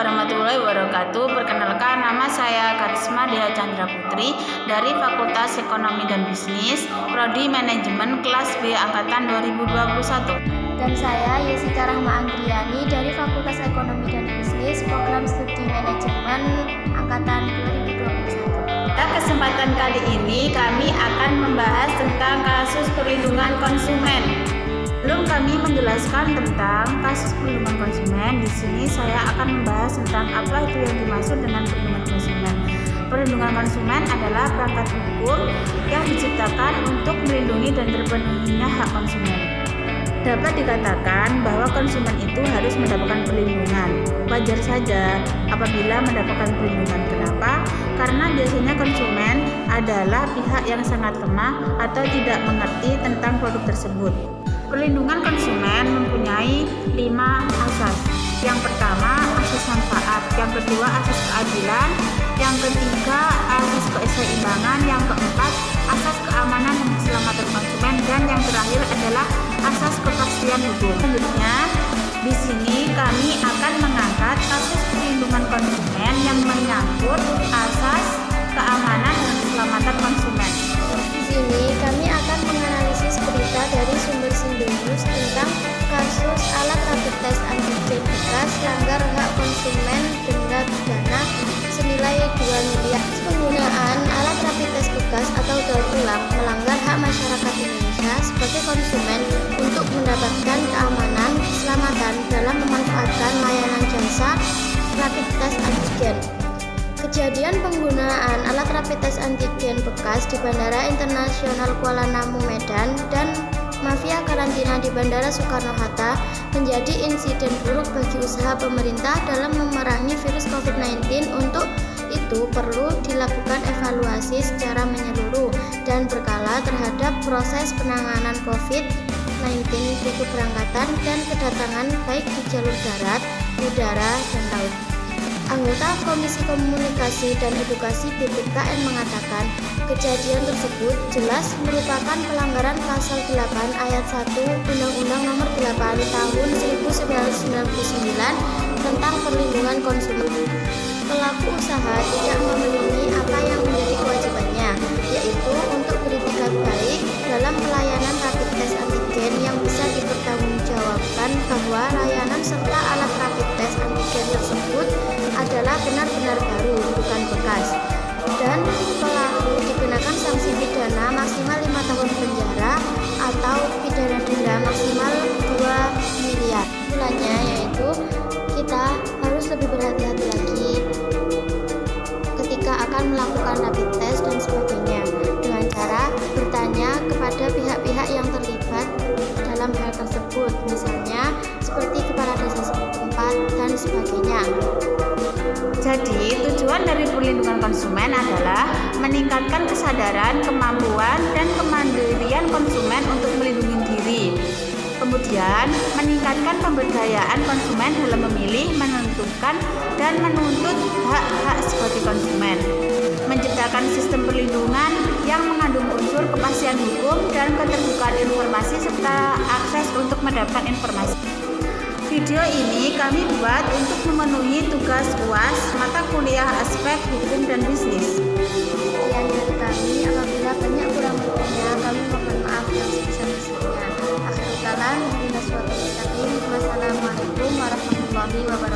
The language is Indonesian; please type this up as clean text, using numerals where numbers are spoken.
warahmatullahi wabarakatuh. Perkenalkan, nama saya Karisma Dea Chandra Putri dari Fakultas Ekonomi dan Bisnis, Prodi Manajemen kelas B angkatan 2021. Dan saya Yesika Rahma Anggriani dari Fakultas Ekonomi dan Bisnis, Program Studi Manajemen angkatan 2021. Pada kesempatan kali ini kami akan membahas tentang kasus perlindungan konsumen. Sebelum kami menjelaskan tentang kasus perlindungan konsumen, di sini saya akan membahas tentang apa itu yang dimaksud dengan perlindungan konsumen. Perlindungan konsumen adalah perangkat hukum yang diciptakan untuk melindungi dan terpenuhinya hak konsumen. Dapat dikatakan bahwa konsumen itu harus mendapatkan perlindungan. Wajar saja apabila mendapatkan perlindungan. Kenapa? Karena biasanya konsumen adalah pihak yang sangat lemah atau tidak mengerti tentang produk tersebut. Perlindungan konsumen mempunyai 5 asas. Yang pertama, asas manfaat. Yang kedua, asas keadilan. Yang ketiga, asas keseimbangan. Yang keempat, asas keamanan dan keselamatan konsumen. Dan yang terakhir adalah asas kepastian hukum. Selanjutnya, di sini kami akan mengangkat kasus perlindungan konsumen yang menyangkut asas keamanan dan keselamatan konsumen. Di sini kami akan menganalisis berita dari sumber News tentang kasus alat rapid test antigen bekas langgar hak konsumen denda pidana senilai 2 miliar. Penggunaan alat rapid test bekas atau daur ulang melanggar hak masyarakat Indonesia sebagai konsumen untuk mendapatkan keamanan, keselamatan dalam memanfaatkan layanan jasa rapid test antigen. Kejadian penggunaan alat rapid test antigen bekas di Bandara Internasional Kuala Namu Medan dan mafia karantina di Bandara Soekarno-Hatta menjadi insiden buruk bagi usaha pemerintah dalam memerangi virus COVID-19. Untuk itu perlu dilakukan evaluasi secara menyeluruh dan berkala terhadap proses penanganan COVID-19 di keberangkatan dan kedatangan baik di jalur darat, udara, dan laut. Anggota Komisi Komunikasi dan Edukasi BPKN mengatakan kejadian tersebut jelas merupakan pelanggaran pasal 8 ayat 1 Undang-Undang Nomor 8 Tahun 1999 tentang perlindungan konsumen. Pelaku usaha tidak memenuhi apa yang menjadi kewajibannya, yaitu untuk beritikat baik dalam pelayanan rapid test antigen yang bisa dipertanggungjawabkan bahwa layanan serta alat rapid test antigen tersebut adalah benar-benar baru, bukan bekas. Dan pelaku dikenakan sanksi pidana maksimal 5 tahun penjara atau pidana denda maksimal 2 miliar. Kesimpulannya yaitu kita harus lebih berhati-hati lagi ketika akan melakukan rapid test dan sebagainya, dengan cara bertanya kepada pihak-pihak yang terlibat dalam hal tersebut, misalnya seperti kepala desa setempat dan sebagainya. Jadi, tujuan dari perlindungan konsumen adalah meningkatkan kesadaran, kemampuan, dan kemandirian konsumen untuk melindungi diri. Kemudian, meningkatkan pemberdayaan konsumen dalam memilih, menentukan, dan menuntut hak-hak sebagai konsumen. Menciptakan sistem perlindungan yang mengandung unsur kepastian hukum dan keterbukaan informasi serta akses untuk mendapatkan informasi. Video ini kami buat untuk memenuhi tugas UAS mata kuliah aspek hukum dan bisnis. Sekian dari kami, apabila banyak kurang lebihnya kami mohon maaf yang sebesar-besarnya. Akhirul kalam, wassalamualaikum warahmatullahi wabarakatuh.